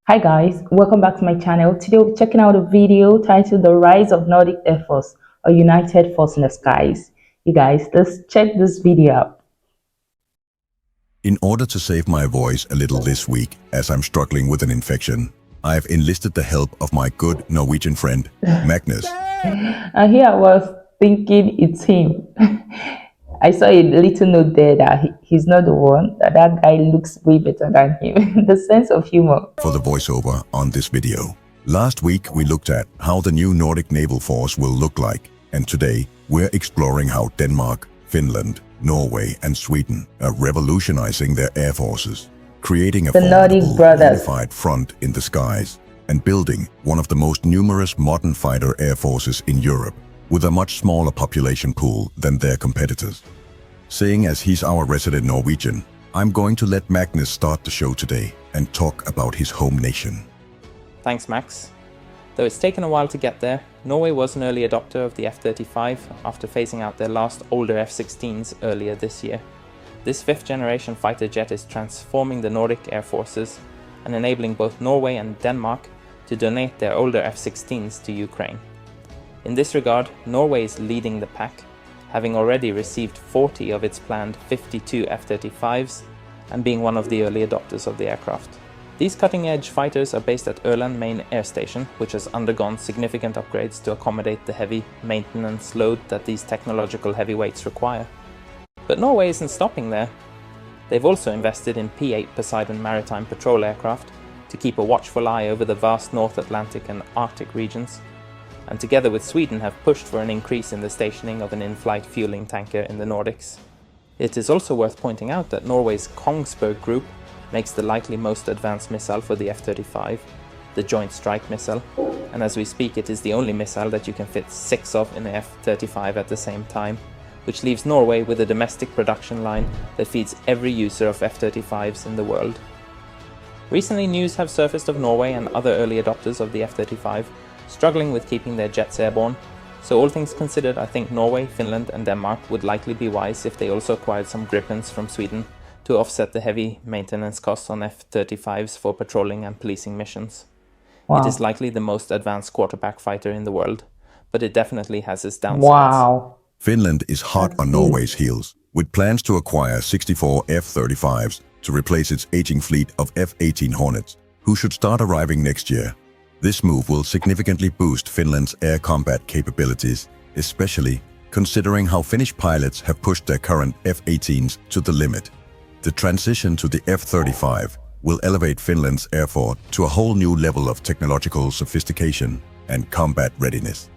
Hi guys, welcome back to my channel. Today we'll be checking out a video titled The Rise of Nordic Air Force, a United Force in the Skies. You guys, let's check this video out. In order to save my voice a little this week, as I'm struggling with an infection, I've enlisted the help of my good Norwegian friend, Magnus. And here I was thinking it's him. I saw a little note there that he's not the one, that guy looks way better than him. The sense of humor. For the voiceover on this video. Last week we looked at how the new Nordic naval force will look like, and today we're exploring how Denmark, Finland, Norway and Sweden are revolutionizing their air forces, creating a formidable unified front in the skies, and building one of the most numerous modern fighter air forces in Europe, with a much smaller population pool than their competitors. Seeing as he's our resident Norwegian, I'm going to let Magnus start the show today and talk about his home nation. Thanks, Max. Though it's taken a while to get there, Norway was an early adopter of the F-35 after phasing out their last older F-16s earlier this year. This fifth-generation fighter jet is transforming the Nordic air forces and enabling both Norway and Denmark to donate their older F-16s to Ukraine. In this regard, Norway is leading the pack, having already received 40 of its planned 52 F-35s and being one of the early adopters of the aircraft. These cutting-edge fighters are based at Ørland Main Air Station, which has undergone significant upgrades to accommodate the heavy maintenance load that these technological heavyweights require. But Norway isn't stopping there. They've also invested in P-8 Poseidon maritime patrol aircraft to keep a watchful eye over the vast North Atlantic and Arctic regions, and together with Sweden have pushed for an increase in the stationing of an in-flight fueling tanker in the Nordics. It is also worth pointing out that Norway's Kongsberg Group makes the likely most advanced missile for the F-35, the Joint Strike Missile, and as we speak it is the only missile that you can fit 6 of in the F-35 at the same time, which leaves Norway with a domestic production line that feeds every user of F-35s in the world. Recently news have surfaced of Norway and other early adopters of the F-35 struggling with keeping their jets airborne, so all things considered I think Norway, Finland and Denmark would likely be wise if they also acquired some Gripens from Sweden to offset the heavy maintenance costs on F-35s for patrolling and policing missions. Wow. It is likely the most advanced quarterback fighter in the world, but it definitely has its downsides. Wow. Finland is hot on Norway's heels, with plans to acquire 64 F-35s to replace its aging fleet of F-18 Hornets, who should start arriving next year. This move will significantly boost Finland's air combat capabilities, especially considering how Finnish pilots have pushed their current F-18s to the limit. The transition to the F-35 will elevate Finland's air force to a whole new level of technological sophistication and combat readiness.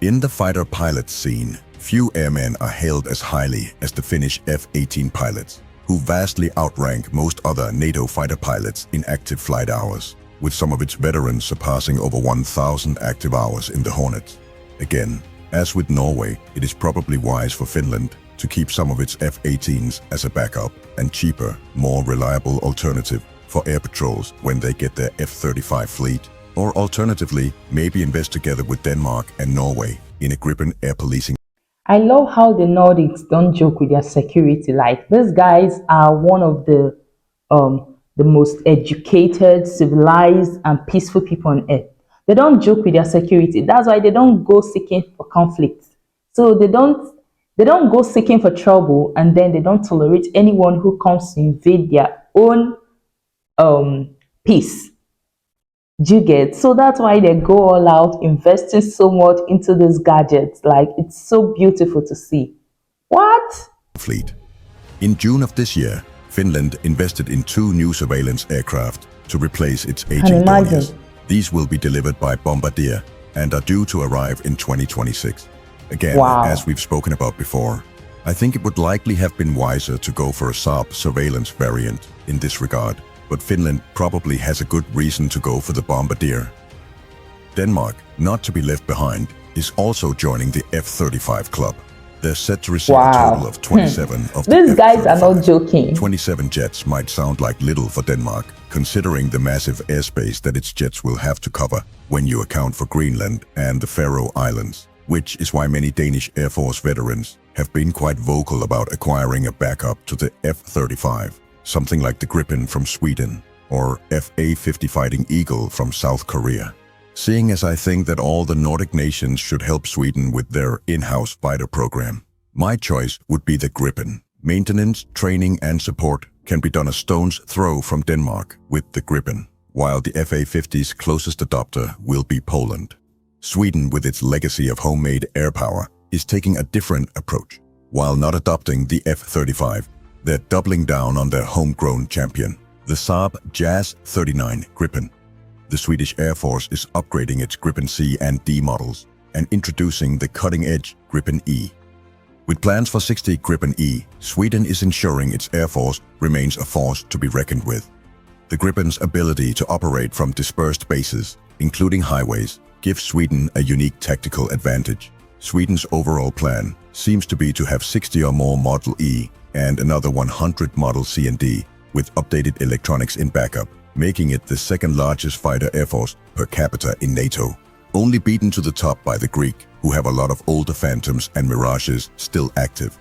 In the fighter pilot scene, few airmen are hailed as highly as the Finnish F-18 pilots, who vastly outrank most other NATO fighter pilots in active flight hours, with some of its veterans surpassing over 1,000 active hours in the Hornets. Again, as with Norway, it is probably wise for Finland to keep some of its F-18s as a backup and cheaper, more reliable alternative for air patrols when they get their F-35 fleet, or alternatively, maybe invest together with Denmark and Norway in a Gripen air policing. I love how the Nordics don't joke with their security. Like, these guys are one of the most educated, civilized, and peaceful people on earth. They don't joke with their security. That's why they don't go seeking for conflict. So they don't go seeking for trouble, and then they don't tolerate anyone who comes to invade their own peace. Do you get? So that's why they go all out, investing so much into these gadgets. Like, it's so beautiful to see. What? Fleet. In June of this year, Finland invested in 2 new surveillance aircraft to replace its aging Dorniers. These will be delivered by Bombardier and are due to arrive in 2026. Again, as we've spoken about before, I think it would likely have been wiser to go for a Saab surveillance variant in this regard, but Finland probably has a good reason to go for the Bombardier. Denmark, not to be left behind, is also joining the F-35 club. They're set to receive a total of 27 of the These guys are not joking. 27 jets might sound like little for Denmark, considering the massive airspace that its jets will have to cover when you account for Greenland and the Faroe Islands, which is why many Danish Air Force veterans have been quite vocal about acquiring a backup to the F-35, something like the Gripen from Sweden. or FA-50 Fighting Eagle from South Korea. Seeing as I think that all the Nordic nations should help Sweden with their in-house fighter program, my choice would be the Gripen. Maintenance, training and support can be done a stone's throw from Denmark with the Gripen, while the FA-50's closest adopter will be Poland. Sweden, with its legacy of homemade air power, is taking a different approach. While not adopting the F-35, they're doubling down on their homegrown champion, the Saab JAS 39 Gripen. The Swedish Air Force is upgrading its Gripen C and D models and introducing the cutting-edge Gripen E. With plans for 60 Gripen E, Sweden is ensuring its Air Force remains a force to be reckoned with. The Gripen's ability to operate from dispersed bases, including highways, gives Sweden a unique tactical advantage. Sweden's overall plan seems to be to have 60 or more Model E and another 100 Model C and D with updated electronics in backup, making it the second largest fighter air force per capita in NATO, only beaten to the top by the Greek, who have a lot of older Phantoms and Mirages still active.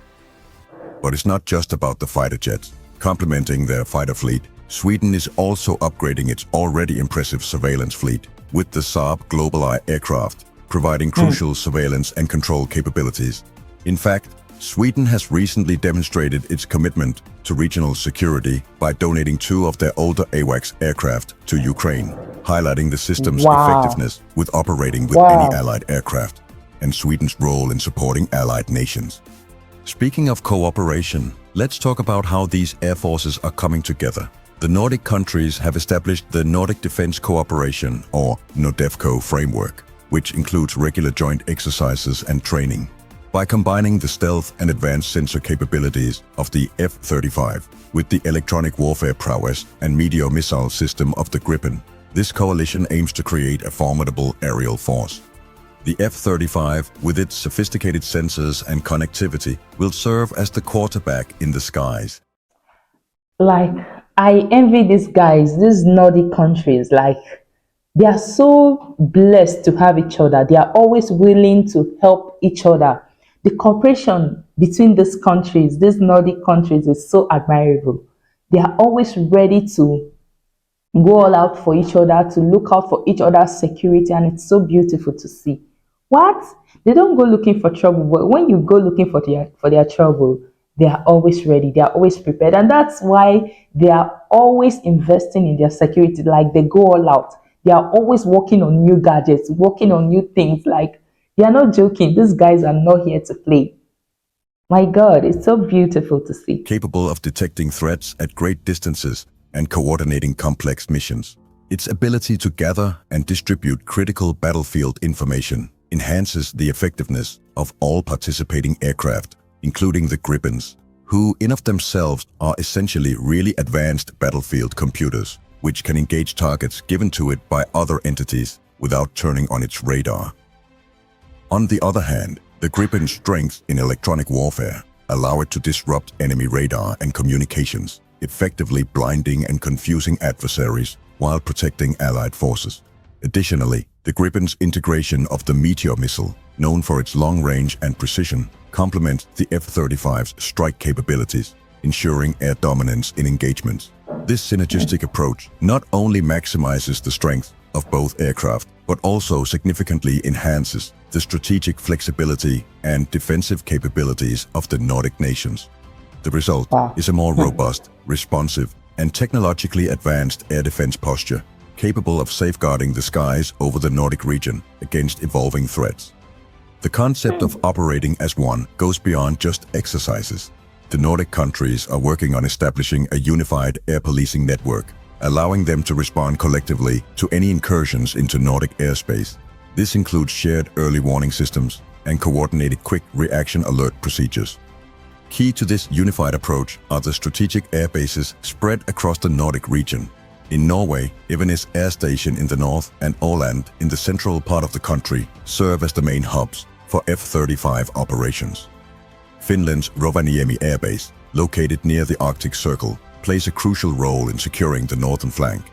But it's not just about the fighter jets. Complementing their fighter fleet, Sweden is also upgrading its already impressive surveillance fleet with the Saab GlobalEye aircraft, providing crucial surveillance and control capabilities. In fact, Sweden has recently demonstrated its commitment to regional security by donating 2 of their older AWACS aircraft to Ukraine, highlighting the system's effectiveness with operating with any allied aircraft and Sweden's role in supporting allied nations. Speaking of cooperation, let's talk about how these air forces are coming together. The Nordic countries have established the Nordic Defense Cooperation, or NORDEFCO framework, which includes regular joint exercises and training. By combining the stealth and advanced sensor capabilities of the F-35 with the electronic warfare prowess and meteor missile system of the Gripen, this coalition aims to create a formidable aerial force. The F-35, with its sophisticated sensors and connectivity, will serve as the quarterback in the skies. I envy these guys, these Nordic countries. They are so blessed to have each other. They are always willing to help each other. The cooperation between these countries, these Nordic countries, is so admirable. They are always ready to go all out for each other, to look out for each other's security, and it's so beautiful to see. What? They don't go looking for trouble, but when you go looking for their trouble, they are always ready, they are always prepared, and that's why they are always investing in their security. They go all out. They are always working on new gadgets, working on new things. They are not joking. These guys are not here to play. My God, it's so beautiful to see. Capable of detecting threats at great distances and coordinating complex missions, its ability to gather and distribute critical battlefield information enhances the effectiveness of all participating aircraft, including the Gripens, who in of themselves are essentially really advanced battlefield computers, which can engage targets given to it by other entities without turning on its radar. On the other hand, the Gripen's strengths in electronic warfare allow it to disrupt enemy radar and communications, effectively blinding and confusing adversaries while protecting allied forces. Additionally, the Gripen's integration of the Meteor missile, known for its long range and precision, complements the F-35's strike capabilities, ensuring air dominance in engagements. This synergistic approach not only maximizes the strength of both aircraft, but also significantly enhances the strategic flexibility and defensive capabilities of the Nordic nations. The result is a more robust, responsive, and technologically advanced air defense posture, capable of safeguarding the skies over the Nordic region against evolving threats. The concept of operating as one goes beyond just exercises. The Nordic countries are working on establishing a unified air policing network, allowing them to respond collectively to any incursions into Nordic airspace. This includes shared early warning systems and coordinated quick reaction alert procedures. Key to this unified approach are the strategic air bases spread across the Nordic region. In Norway, Evenes Air Station in the north and Åland in the central part of the country serve as the main hubs for F-35 operations. Finland's Rovaniemi Air Base, located near the Arctic Circle, plays a crucial role in securing the northern flank.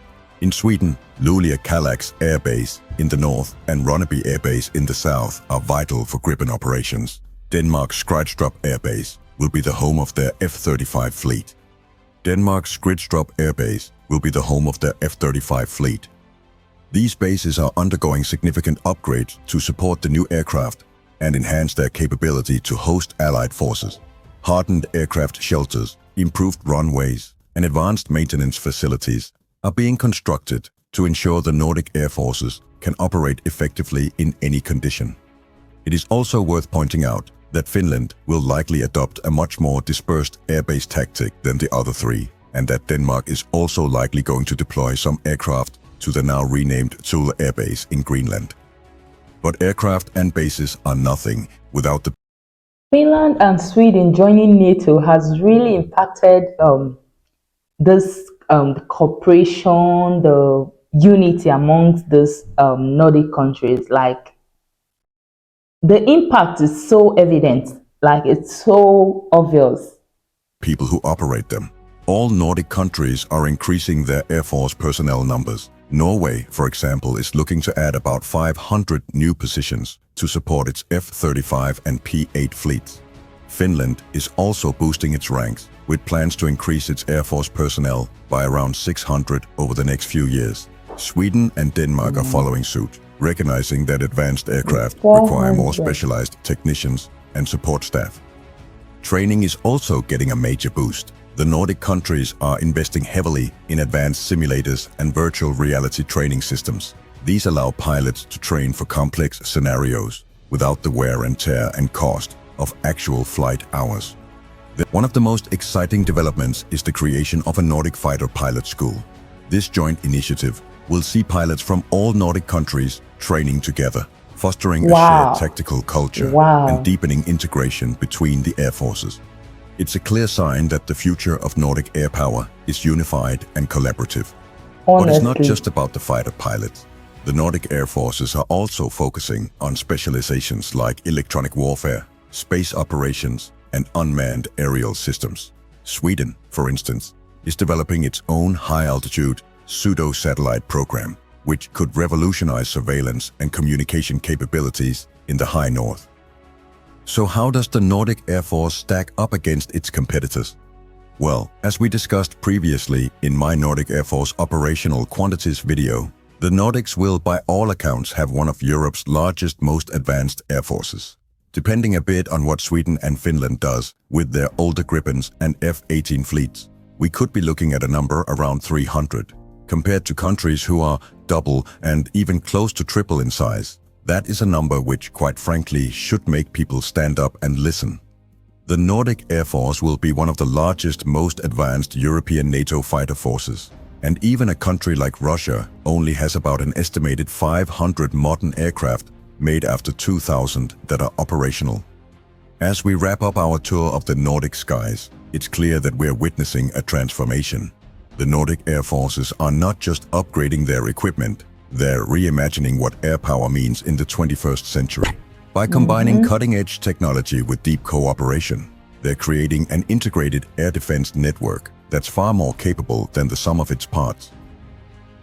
In Sweden, Luleå-Kallax Air Base in the north and Ronneby Air Base in the south are vital for Gripen operations. Denmark's Skrydstrup Air Base will be the home of their F-35 fleet. Denmark's Skrydstrup Air Base will be the home of their F-35 fleet. These bases are undergoing significant upgrades to support the new aircraft and enhance their capability to host allied forces. Hardened aircraft shelters, improved runways, and advanced maintenance facilities are being constructed to ensure the Nordic air forces can operate effectively in any condition. It is also worth pointing out that Finland will likely adopt a much more dispersed airbase tactic than the other three, and that Denmark is also likely going to deploy some aircraft to the now renamed 𝐋𝐈𝐊𝐄 Air Base in Greenland. But aircraft and bases are nothing without the Finland and Sweden joining NATO has really impacted the cooperation, the unity amongst these Nordic countries. Like, the impact is so evident, like it's so obvious. people who operate them. All Nordic countries are increasing their Air Force personnel numbers. Norway, for example, is looking to add about 500 new positions to support its F-35 and P-8 fleets. Finland is also boosting its ranks, with plans to increase its Air Force personnel by around 600 over the next few years. Sweden and Denmark are following suit, recognizing that advanced aircraft require more 400. specialized technicians and support staff. Training is also getting a major boost. The Nordic countries are investing heavily in advanced simulators and virtual reality training systems. These allow pilots to train for complex scenarios without the wear and tear and cost of actual flight hours. One of the most exciting developments is the creation of a Nordic fighter pilot school. This joint initiative will see pilots from all Nordic countries training together, fostering a shared tactical culture and deepening integration between the air forces. It's a clear sign that the future of Nordic air power is unified and collaborative. But it's not just about the fighter pilots. The Nordic air forces are also focusing on specializations like electronic warfare, space operations, and unmanned aerial systems. Sweden, for instance, is developing its own high-altitude pseudo-satellite program, which could revolutionize surveillance and communication capabilities in the high north. So how does the Nordic Air Force stack up against its competitors? Well, as we discussed previously in my Nordic Air Force operational quantities video, the Nordics will by all accounts have one of Europe's largest, most advanced air forces. Depending a bit on what Sweden and Finland does with their older Gripens and F-18 fleets, we could be looking at a number around 300, compared to countries who are double and even close to triple in size. That is a number which, quite frankly, should make people stand up and listen. The Nordic Air Force will be one of the largest, most advanced European NATO fighter forces. And even a country like Russia only has about an estimated 500 modern aircraft made after 2000 that are operational. As we wrap up our tour of the Nordic skies, it's clear that we're witnessing a transformation. The Nordic Air Forces are not just upgrading their equipment, they're reimagining what air power means in the 21st century. By combining cutting-edge technology with deep cooperation, they're creating an integrated air defense network that's far more capable than the sum of its parts.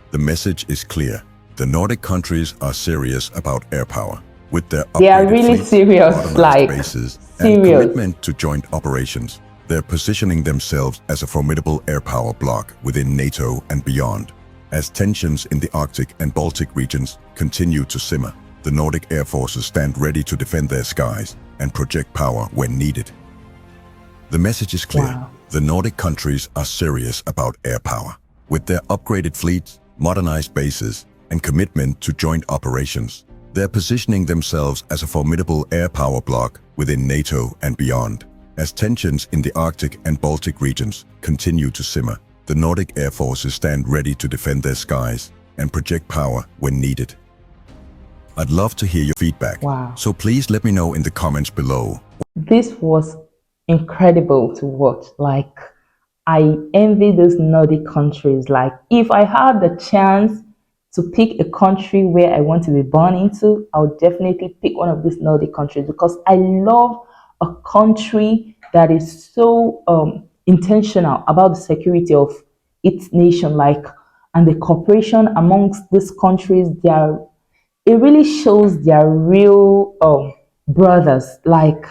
The message is clear. The Nordic countries are serious about air power. With their upgraded fleets, modernized bases, and commitment to joint operations, they're positioning themselves as a formidable air power bloc within NATO and beyond. As tensions in the Arctic and Baltic regions continue to simmer, the Nordic air forces stand ready to defend their skies and project power when needed. The message is clear. The Nordic countries are serious about air power. With their upgraded fleets, modernized bases, and commitment to joint operations, they're positioning themselves as a formidable air power bloc within NATO and beyond. As tensions in the Arctic and Baltic regions continue to simmer, the Nordic air forces stand ready to defend their skies and project power when needed. I'd love to hear your feedback, so please let me know in the comments below. This was incredible to watch. Like, I envy those Nordic countries. Like, if I had the chance to pick a country where I want to be born into, I would definitely pick one of these Nordic countries, because I love a country that is so intentional about the security of its nation, like, and the cooperation amongst these countries. It really shows they are real brothers. Like,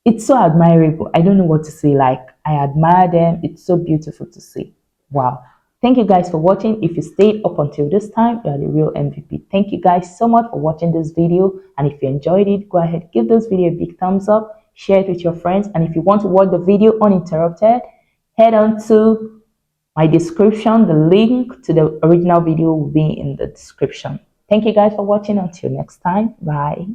It's so admirable. I don't know what to say. Like, I admire them. It's so beautiful to see. Wow. Thank you guys for watching. If you stayed up until this time, you are the real MVP. Thank you guys so much for watching this video. And if you enjoyed it, go ahead, give this video a big thumbs up, share it with your friends. And if you want to watch the video uninterrupted, head on to my description. The link to the original video will be in the description. Thank you guys for watching. Until next time, bye.